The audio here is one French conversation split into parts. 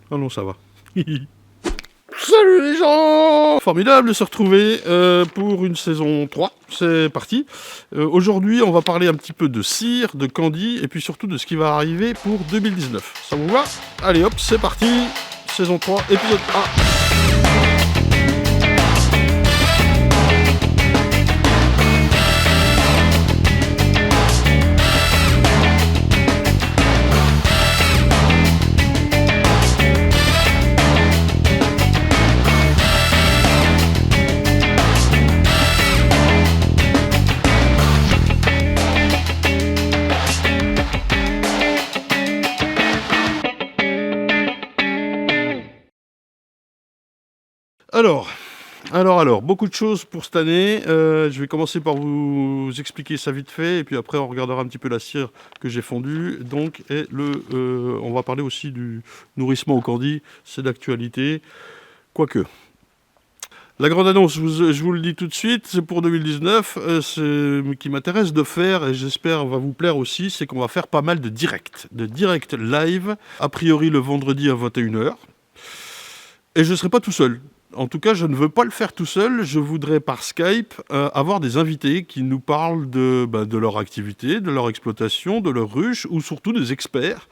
Ah non, ça va. Salut les gens! Formidable de se retrouver pour une saison 3, c'est parti. Aujourd'hui, on va parler un petit peu de Cire, de Candy, et puis surtout de ce qui va arriver pour 2019. Ça vous va? Allez hop, c'est parti. Saison 3, épisode 1. Alors, beaucoup de choses pour cette année. Je vais commencer par vous expliquer ça vite fait, et puis après on regardera un petit peu la cire que j'ai fondue. Donc, on va parler aussi du nourrissement au candy, c'est d'actualité, quoique. La grande annonce, je vous le dis tout de suite, c'est pour 2019, qui m'intéresse de faire, et j'espère va vous plaire aussi, c'est qu'on va faire pas mal de direct live, a priori le vendredi à 21h. Et je ne serai pas tout seul. En tout cas, je ne veux pas le faire tout seul. Je voudrais par Skype avoir des invités qui nous parlent de leur activité, de leur exploitation, de leur ruche, ou surtout des experts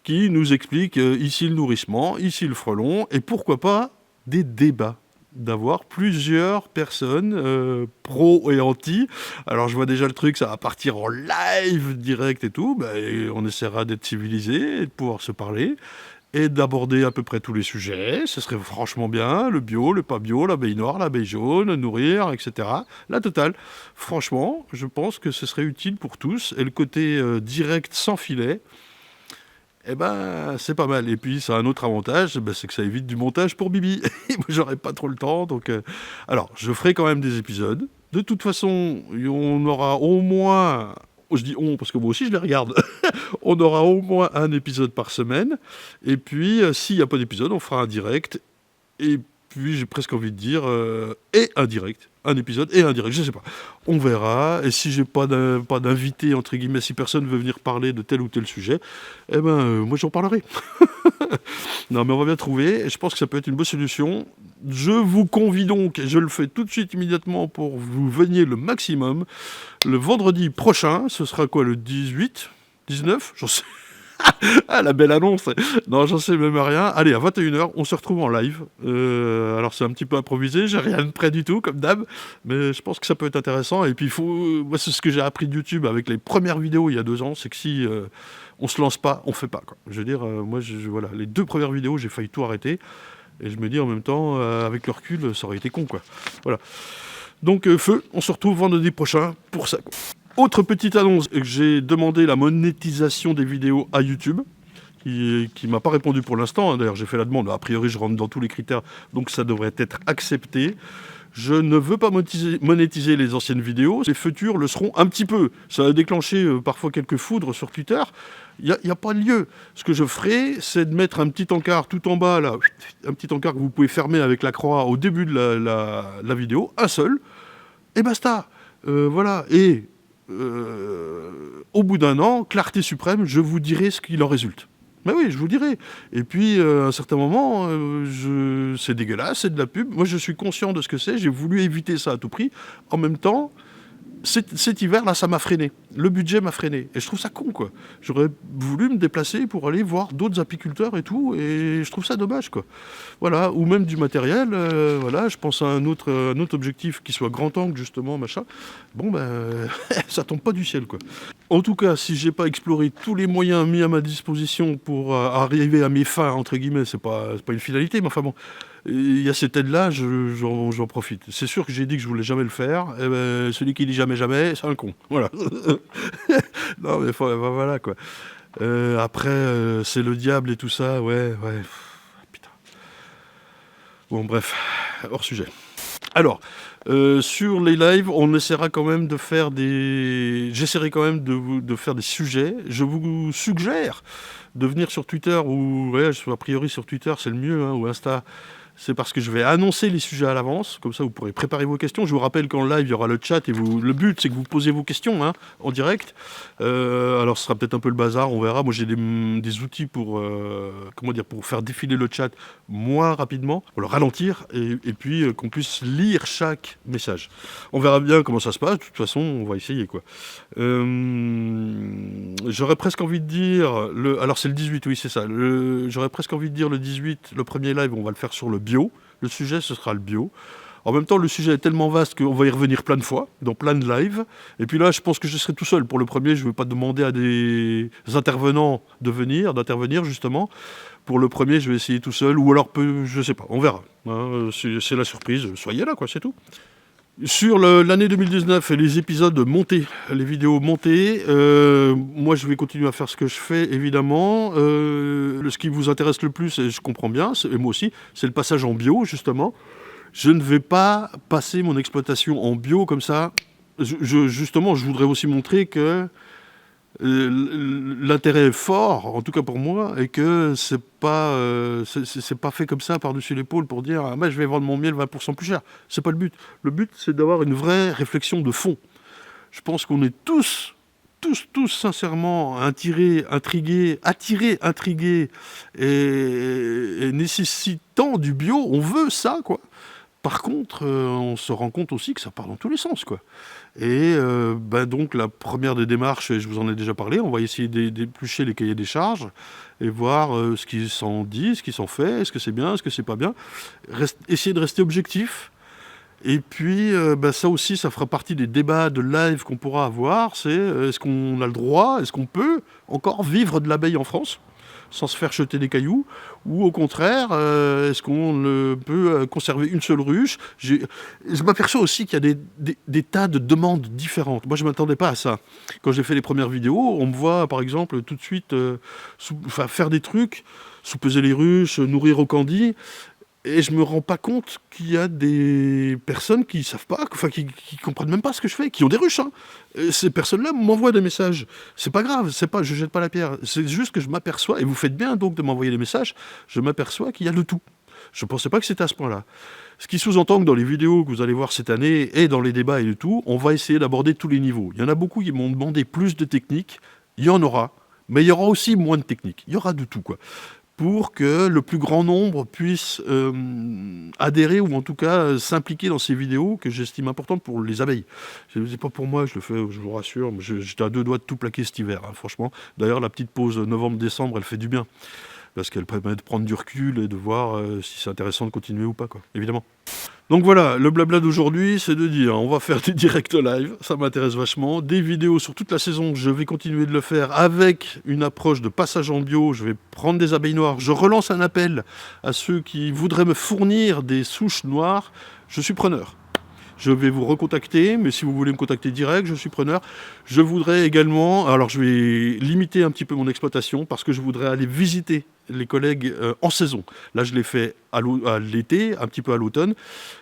qui nous expliquent ici le nourrissement, ici le frelon, et pourquoi pas des débats. D'avoir plusieurs personnes, pro et anti. Alors je vois déjà le truc, ça va partir en live direct et tout. Et on essaiera d'être civilisés et de pouvoir se parler et d'aborder à peu près tous les sujets. Ce serait franchement bien, le bio, le pas bio, l'abeille noire, l'abeille jaune, nourrir, etc. La totale. Franchement, je pense que ce serait utile pour tous. Et le côté direct, sans filet, c'est pas mal. Et puis, ça a un autre avantage, c'est que ça évite du montage pour Bibi. Et moi, j'aurais pas trop le temps, donc... Alors, je ferai quand même des épisodes. De toute façon, on aura au moins... Je dis on, parce que moi aussi, je les regarde. On aura au moins un épisode par semaine. Et puis, s'il n'y a pas d'épisode, on fera un direct. Et puis, j'ai presque envie de dire, et un direct. Un épisode et un direct, je sais pas. On verra. Et si j'ai pas d'invité, entre guillemets, si personne veut venir parler de tel ou tel sujet, moi, j'en parlerai. Non, mais on va bien trouver. Et je pense que ça peut être une bonne solution. Je vous convie donc, et je le fais tout de suite, immédiatement, pour que vous veniez le maximum. Le vendredi prochain, ce sera quoi, le 18 19? J'en sais. Ah, la belle annonce. Non, j'en sais même rien. Allez, à 21h, on se retrouve en live. Alors, c'est un petit peu improvisé, j'ai rien de prêt du tout, comme d'hab. Mais je pense que ça peut être intéressant. Et puis, moi, c'est ce que j'ai appris de YouTube avec les premières vidéos il y a 2 ans. C'est que si on se lance pas, on fait pas, quoi. Je veux dire, moi, voilà, les 2 premières vidéos, j'ai failli tout arrêter. Et je me dis en même temps, avec le recul, ça aurait été con, quoi. Voilà. Donc, feu, on se retrouve vendredi prochain pour ça, quoi. Autre petite annonce, j'ai demandé la monétisation des vidéos à YouTube, qui m'a pas répondu pour l'instant. D'ailleurs, j'ai fait la demande. A priori, je rentre dans tous les critères, donc ça devrait être accepté. Je ne veux pas monétiser les anciennes vidéos. Les futures le seront un petit peu. Ça a déclenché parfois quelques foudres sur Twitter. Il n'y a pas de lieu. Ce que je ferai, c'est de mettre un petit encart tout en bas, là, un petit encart que vous pouvez fermer avec la croix au début de la vidéo, un seul, et basta. Voilà. Et au bout d'un an, clarté suprême, je vous dirai ce qu'il en résulte. Mais oui, je vous dirai. Et puis, à un certain moment, c'est dégueulasse, c'est de la pub. Moi, je suis conscient de ce que c'est. J'ai voulu éviter ça à tout prix. En même temps, cet hiver-là, ça m'a freiné. Le budget m'a freiné. Et je trouve ça con, quoi. J'aurais voulu me déplacer pour aller voir d'autres apiculteurs et tout. Et je trouve ça dommage, quoi. Voilà. Ou même du matériel. Voilà. Je pense à un autre objectif qui soit grand angle, justement, machin. Bon, ça tombe pas du ciel, quoi. En tout cas, si j'ai pas exploré tous les moyens mis à ma disposition pour arriver à mes fins, entre guillemets, c'est pas une finalité, mais enfin bon, il y a cette aide-là, j'en profite. C'est sûr que j'ai dit que je voulais jamais le faire. Celui qui dit jamais jamais, c'est un con. Voilà. Non, mais voilà, quoi. Après, c'est le diable et tout ça, ouais. Putain. Bon, bref, hors sujet. Alors, sur les lives, on essaiera quand même de faire j'essaierai quand même de faire des sujets. Je vous suggère de venir sur Twitter, ou a priori sur Twitter, c'est le mieux, hein, ou Insta, c'est parce que je vais annoncer les sujets à l'avance, comme ça vous pourrez préparer vos questions. Je vous rappelle qu'en live, il y aura le chat et le but, c'est que vous posez vos questions en direct. Alors, ce sera peut-être un peu le bazar, on verra. Moi, j'ai des outils pour faire défiler le chat moins rapidement, pour le ralentir, et puis qu'on puisse lire chaque message. On verra bien comment ça se passe. De toute façon, on va essayer, quoi. J'aurais presque envie de dire... Alors, c'est le 18, oui, c'est ça. J'aurais presque envie de dire le 18, le premier live, on va le faire sur le bio. Le sujet, ce sera le bio. En même temps, le sujet est tellement vaste qu'on va y revenir plein de fois, dans plein de lives. Et puis là, je pense que je serai tout seul. Pour le premier, je ne vais pas demander à des intervenants d'intervenir, justement. Pour le premier, je vais essayer tout seul. Ou alors, je ne sais pas, on verra. C'est la surprise. Soyez là, quoi, c'est tout. Sur l'année 2019 et les épisodes montés, les vidéos montées, moi je vais continuer à faire ce que je fais évidemment. Ce qui vous intéresse le plus, et je comprends bien, et moi aussi, c'est le passage en bio justement. Je ne vais pas passer mon exploitation en bio comme ça. Justement, je voudrais aussi montrer que l'intérêt est fort, en tout cas pour moi, et que c'est pas fait comme ça par-dessus l'épaule pour dire ah, je vais vendre mon miel 20% plus cher. C'est pas le but. Le but, c'est d'avoir une vraie réflexion de fond. Je pense qu'on est tous sincèrement attirés, intrigués et nécessitant du bio. On veut ça, quoi. Par contre, on se rend compte aussi que ça part dans tous les sens, quoi. Et donc la première des démarches, et je vous en ai déjà parlé, on va essayer d'éplucher les cahiers des charges et voir ce qu'ils s'en dit, ce qu'ils s'en fait, est-ce que c'est bien, est-ce que c'est pas bien. Essayer de rester objectif. Et puis ça aussi, ça fera partie des débats de live qu'on pourra avoir. C'est est-ce qu'on a le droit, est-ce qu'on peut encore vivre de l'abeille en France sans se faire jeter des cailloux, ou au contraire, est-ce qu'on peut conserver une seule ruche? Je m'aperçois aussi qu'il y a des tas de demandes différentes. Moi, je ne m'attendais pas à ça. Quand j'ai fait les premières vidéos, on me voit, par exemple, tout de suite faire des trucs, sous-peser les ruches, nourrir au candy, et je me rends pas compte qu'il y a des personnes qui savent pas, qui comprennent même pas ce que je fais, qui ont des ruches. Ces personnes-là m'envoient des messages. C'est pas grave, je jette pas la pierre. C'est juste que je m'aperçois, et vous faites bien donc de m'envoyer des messages, je m'aperçois qu'il y a de tout. Je pensais pas que c'était à ce point-là. Ce qui sous-entend que dans les vidéos que vous allez voir cette année, et dans les débats et de tout, on va essayer d'aborder tous les niveaux. Il y en a beaucoup qui m'ont demandé plus de techniques, il y en aura, mais il y aura aussi moins de techniques. Il y aura de tout, quoi. Pour que le plus grand nombre puisse adhérer ou en tout cas s'impliquer dans ces vidéos que j'estime importantes pour les abeilles. C'est pas pour moi, je le fais, je vous rassure. J'étais à 2 doigts de tout plaquer cet hiver, franchement. D'ailleurs, la petite pause novembre-décembre, elle fait du bien. Parce qu'elle permet de prendre du recul et de voir si c'est intéressant de continuer ou pas, quoi, évidemment. Donc voilà, le blabla d'aujourd'hui, c'est de dire, on va faire des directs live, ça m'intéresse vachement, des vidéos sur toute la saison, je vais continuer de le faire avec une approche de passage en bio, je vais prendre des abeilles noires, je relance un appel à ceux qui voudraient me fournir des souches noires, je suis preneur. Je vais vous recontacter, mais si vous voulez me contacter direct, je suis preneur. Je voudrais également, alors je vais limiter un petit peu mon exploitation parce que je voudrais aller visiter les collègues en saison. Là, je l'ai fait à l'été, un petit peu à l'automne.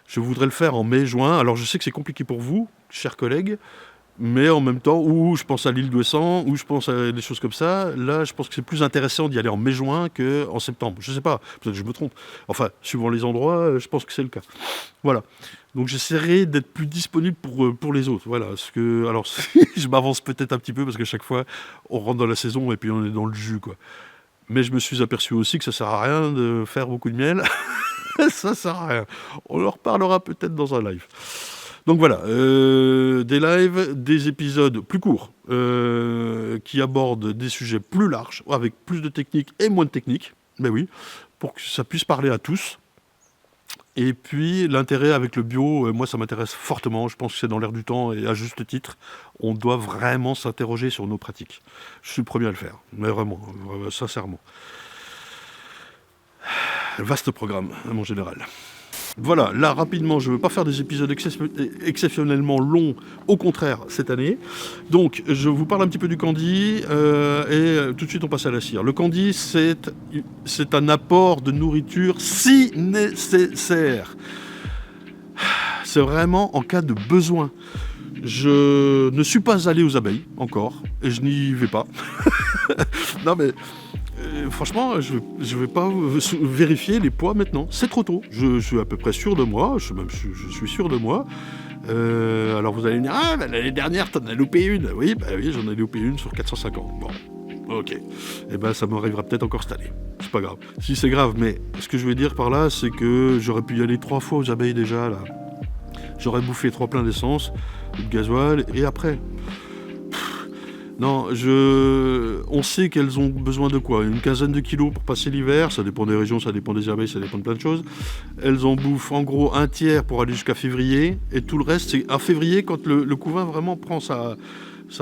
Je voudrais le faire en mai-juin. Alors, je sais que c'est compliqué pour vous, chers collègues, mais en même temps, ou je pense à l'île d'Ouessant, ou je pense à des choses comme ça. Là, je pense que c'est plus intéressant d'y aller en mai-juin qu'en septembre. Je ne sais pas, peut-être que je me trompe. Enfin, suivant les endroits, je pense que c'est le cas. Voilà. Donc j'essaierai d'être plus disponible pour les autres. Voilà. Alors, je m'avance peut-être un petit peu parce que chaque fois, on rentre dans la saison et puis on est dans le jus, quoi. Mais je me suis aperçu aussi que ça ne sert à rien de faire beaucoup de miel. Ça ne sert à rien. On en reparlera peut-être dans un live. Donc voilà, des lives, des épisodes plus courts qui abordent des sujets plus larges, avec plus de techniques et moins de techniques. Mais oui, pour que ça puisse parler à tous. Et puis l'intérêt avec le bio, moi ça m'intéresse fortement, je pense que c'est dans l'air du temps et à juste titre, on doit vraiment s'interroger sur nos pratiques. Je suis le premier à le faire, mais vraiment, sincèrement. Vaste programme, mon général. Voilà, là rapidement, je ne veux pas faire des épisodes exceptionnellement longs, au contraire, cette année. Donc, je vous parle un petit peu du candy et tout de suite on passe à la cire. Le candy, c'est un apport de nourriture si nécessaire. C'est vraiment en cas de besoin. Je ne suis pas allé aux abeilles, encore, et je n'y vais pas. Non mais... Franchement, je vais pas vérifier les poids maintenant. C'est trop tôt. Je suis à peu près sûr de moi. Je suis sûr de moi. Alors vous allez me dire, ah, bah, l'année dernière, t'en as loupé une. Oui, bah oui, j'en ai loupé une sur 450. Bon, ok. Eh ben, ça m'arrivera peut-être encore cette année. C'est pas grave. Si c'est grave, mais ce que je veux dire par là, c'est que j'aurais pu y aller 3 fois aux abeilles déjà, là. J'aurais bouffé 3 pleins d'essence, de gasoil, et après. Non, on sait qu'elles ont besoin de quoi? Une quinzaine de kilos pour passer l'hiver, ça dépend des régions, ça dépend des abeilles, ça dépend de plein de choses. Elles en bouffent en gros un tiers pour aller jusqu'à février, et tout le reste, c'est à février quand le couvain vraiment prend sa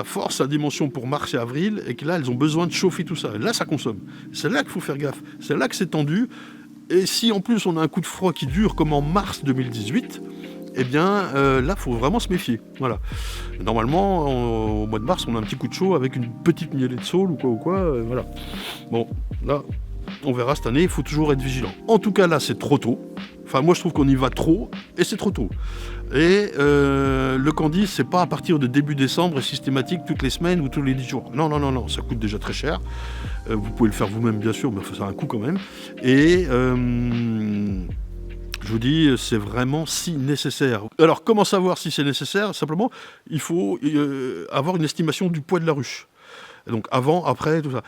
force, sa dimension pour mars et avril, et que là, elles ont besoin de chauffer tout ça. Et là, ça consomme. C'est là qu'il faut faire gaffe. C'est là que c'est tendu. Et si en plus on a un coup de froid qui dure comme en mars 2018, eh bien là, il faut vraiment se méfier. Voilà. Normalement, au mois de mars, on a un petit coup de chaud avec une petite mielée de saule ou quoi, voilà. Bon, là, on verra cette année, il faut toujours être vigilant. En tout cas, là, c'est trop tôt. Enfin, moi, je trouve qu'on y va trop, et c'est trop tôt. Et le Candy, c'est pas à partir de début décembre et systématique toutes les semaines ou tous les 10 jours. Non, non, non, non, ça coûte déjà très cher. Vous pouvez le faire vous-même, bien sûr, mais ça a un coût quand même. Et je vous dis, c'est vraiment si nécessaire. Alors, comment savoir si c'est nécessaire? Simplement, il faut avoir une estimation du poids de la ruche. Et donc, avant, après, tout ça.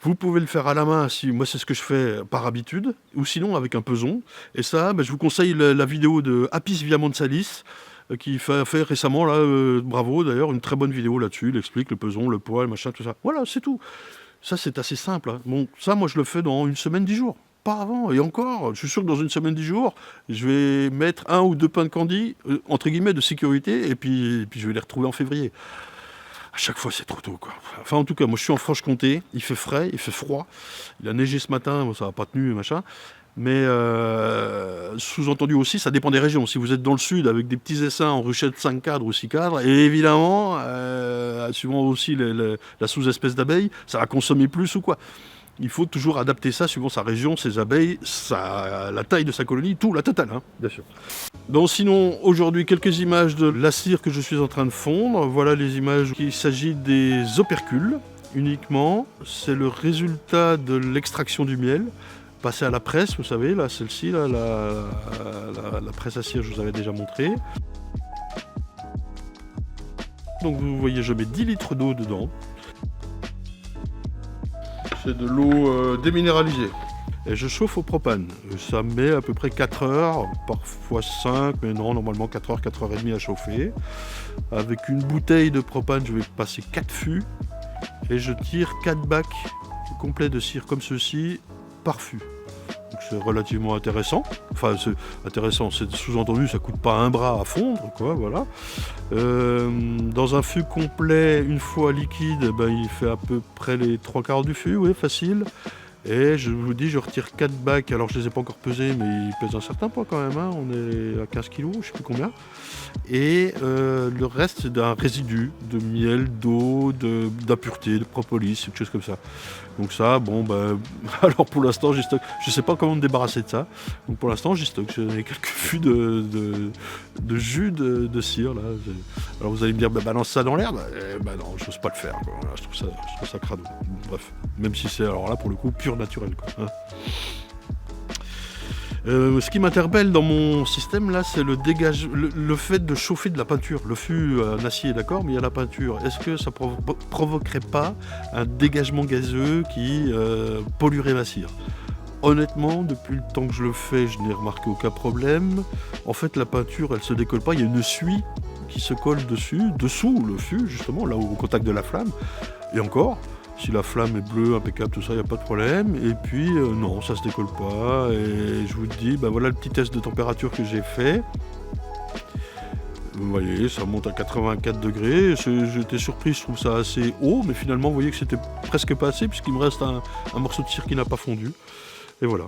Vous pouvez le faire à la main, moi c'est ce que je fais par habitude, ou sinon avec un peson. Et ça, je vous conseille la vidéo de Apis Viamonsalis, qui fait récemment, là, bravo d'ailleurs, une très bonne vidéo là-dessus, il explique le peson, le poids, le machin, tout ça. Voilà, c'est tout. Ça, c'est assez simple. Hein. Bon, ça, moi, je le fais dans une semaine, 10 jours. Pas avant. Et encore, je suis sûr que dans une semaine, 10 jours, je vais mettre 1 ou 2 pains de candy, entre guillemets, de sécurité, et puis je vais les retrouver en février. À chaque fois, c'est trop tôt, quoi. Enfin, en tout cas, moi, je suis en Franche-Comté. Il fait frais, il fait froid. Il a neigé ce matin, bon, ça n'a pas tenu, machin. Mais sous-entendu aussi, ça dépend des régions. Si vous êtes dans le sud avec des petits essaims en ruchette 5 cadres ou 6 cadres, et évidemment, suivant aussi la sous-espèce d'abeille, ça va consommer plus ou quoi. Il faut toujours adapter ça suivant sa région, ses abeilles, la taille de sa colonie, tout, la totale, hein, bien sûr. Donc sinon, aujourd'hui, quelques images de la cire que je suis en train de fondre. Voilà les images. Il s'agit des opercules uniquement. C'est le résultat de l'extraction du miel. Passé à la presse, vous savez, là, celle-ci, là, la presse à cire, je vous avais déjà montré. Donc vous voyez, je mets 10 litres d'eau dedans. C'est de l'eau déminéralisée. Et je chauffe au propane. Ça met à peu près 4 heures, parfois 5, mais non, normalement 4 heures, 4 heures et demie à chauffer. Avec une bouteille de propane, je vais passer 4 fûts et je tire 4 bacs complets de cire comme ceci par fût. Donc c'est relativement intéressant. Enfin, c'est intéressant, c'est sous-entendu, ça coûte pas un bras à fondre, quoi, voilà. Dans un fût complet, une fois liquide, il fait à peu près les 3/4 du fût, oui, facile. Et je vous dis, je retire 4 bacs, alors je les ai pas encore pesés, mais ils pèsent un certain poids quand même, hein. On est à 15 kg, je sais plus combien. Et le reste, c'est d'un résidu de miel, d'eau, d'impureté, de propolis, quelque chose comme ça. Donc ça, alors pour l'instant, j'ai stock. Je sais pas comment me débarrasser de ça. Donc pour l'instant, j'ai stock. J'ai quelques fûts de jus de cire, là. Alors vous allez me dire, balance ça dans l'herbe. Non, je n'ose pas le faire, quoi. Voilà, je trouve ça crado. Bref, même si c'est, alors là, pour le coup, pur naturel, quoi, hein. Ce qui m'interpelle dans mon système là, c'est le fait de chauffer de la peinture. Le fût en acier, d'accord, mais il y a la peinture. Est-ce que ça provoquerait pas un dégagement gazeux qui polluerait la cire? Honnêtement, depuis le temps que je le fais, je n'ai remarqué aucun problème. En fait, la peinture, elle se décolle pas. Il y a une suie qui se colle dessous le fût, justement, là au contact de la flamme. Et encore, si la flamme est bleue, impeccable, tout ça, il n'y a pas de problème. Et puis, non, ça se décolle pas. Et je vous dis, voilà le petit test de température que j'ai fait. Vous voyez, ça monte à 84 degrés. J'étais surpris, je trouve ça assez haut. Mais finalement, vous voyez que c'était presque pas assez, puisqu'il me reste un morceau de cire qui n'a pas fondu. Et voilà.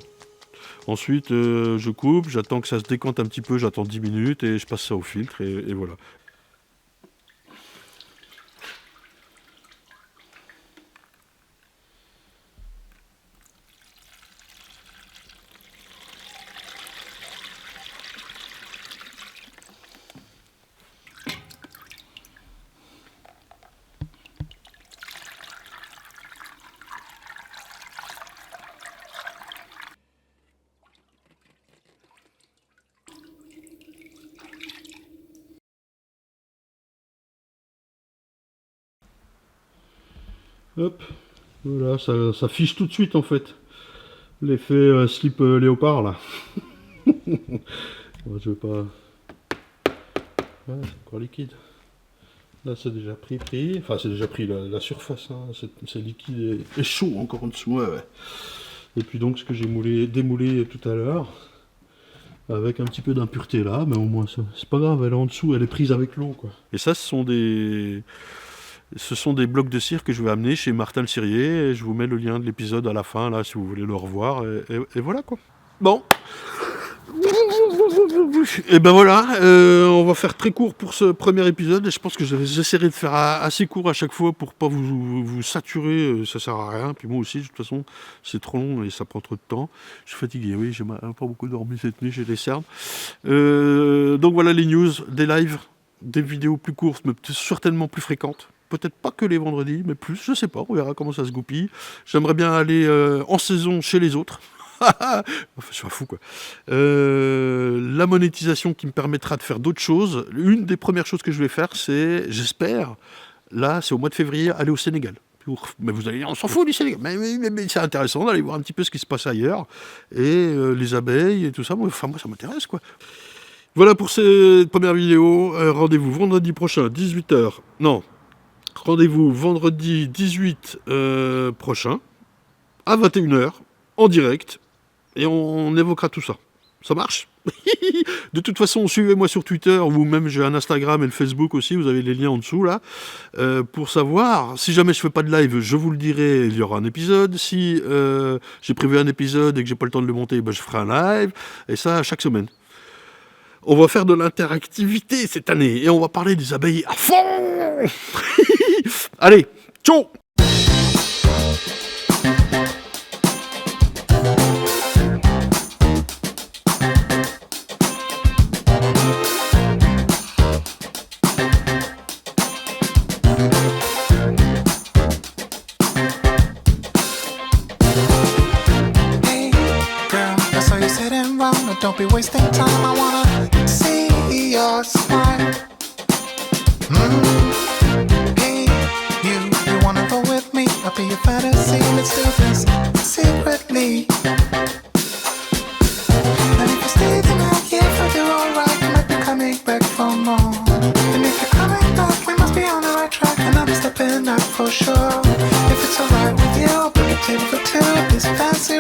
Ensuite, je coupe, j'attends que ça se décante un petit peu, j'attends 10 minutes et je passe ça au filtre et voilà. Hop, voilà, ça fiche tout de suite en fait. L'effet slip léopard là. Je veux pas... Ouais, c'est encore liquide. Là c'est déjà pris. Enfin c'est déjà pris la surface, hein. C'est liquide et chaud encore en dessous. Ouais, ouais. Et puis donc ce que j'ai démoulé tout à l'heure, avec un petit peu d'impureté là, mais au moins c'est pas grave, elle est en dessous, elle est prise avec l'eau quoi. Et ça ce sont des blocs de cire que je vais amener chez Martin le Cirier, et je vous mets le lien de l'épisode à la fin là si vous voulez le revoir, et voilà quoi. Bon. Et ben voilà, on va faire très court pour ce premier épisode, et je pense que j'essaierai de faire assez court à chaque fois pour pas vous saturer, ça sert à rien, puis moi aussi de toute façon c'est trop long et ça prend trop de temps. Je suis fatigué, oui, j'ai pas beaucoup dormi cette nuit, j'ai des cernes. Donc voilà les news, des lives, des vidéos plus courtes mais certainement plus fréquentes. Peut-être pas que les vendredis, mais plus, je sais pas, on verra comment ça se goupille. J'aimerais bien aller en saison chez les autres. Enfin, je suis un fou quoi. La monétisation qui me permettra de faire d'autres choses. Une des premières choses que je vais faire, c'est, j'espère, là c'est au mois de février, aller au Sénégal. Mais vous allez dire, on s'en fout du Sénégal. Mais c'est intéressant d'aller voir un petit peu ce qui se passe ailleurs. Et les abeilles et tout ça. Enfin, moi ça m'intéresse quoi. Voilà pour cette première vidéo. Rendez-vous vendredi prochain, 18h. Non. Rendez-vous vendredi 18 prochain, à 21h, en direct. Et on évoquera tout ça. Ça marche? De toute façon, suivez-moi sur Twitter, ou même j'ai un Instagram et le Facebook aussi, vous avez les liens en dessous là, pour savoir, si jamais je fais pas de live, je vous le dirai, il y aura un épisode. Si j'ai prévu un épisode et que j'ai pas le temps de le monter, ben je ferai un live, et ça chaque semaine. On va faire de l'interactivité cette année, et on va parler des abeilles à fond. Allez, ciao. Don't be wasting time, I wanna see your smile. Hey, you wanna go with me? I'll be your fantasy, let's do this secretly. And if you stay the night, yeah, if I do alright, you might be coming back for more. And if you're coming back, we must be on the right track, and I'll be stepping up for sure. If it's alright with you, I'll bring a table for two, this fancy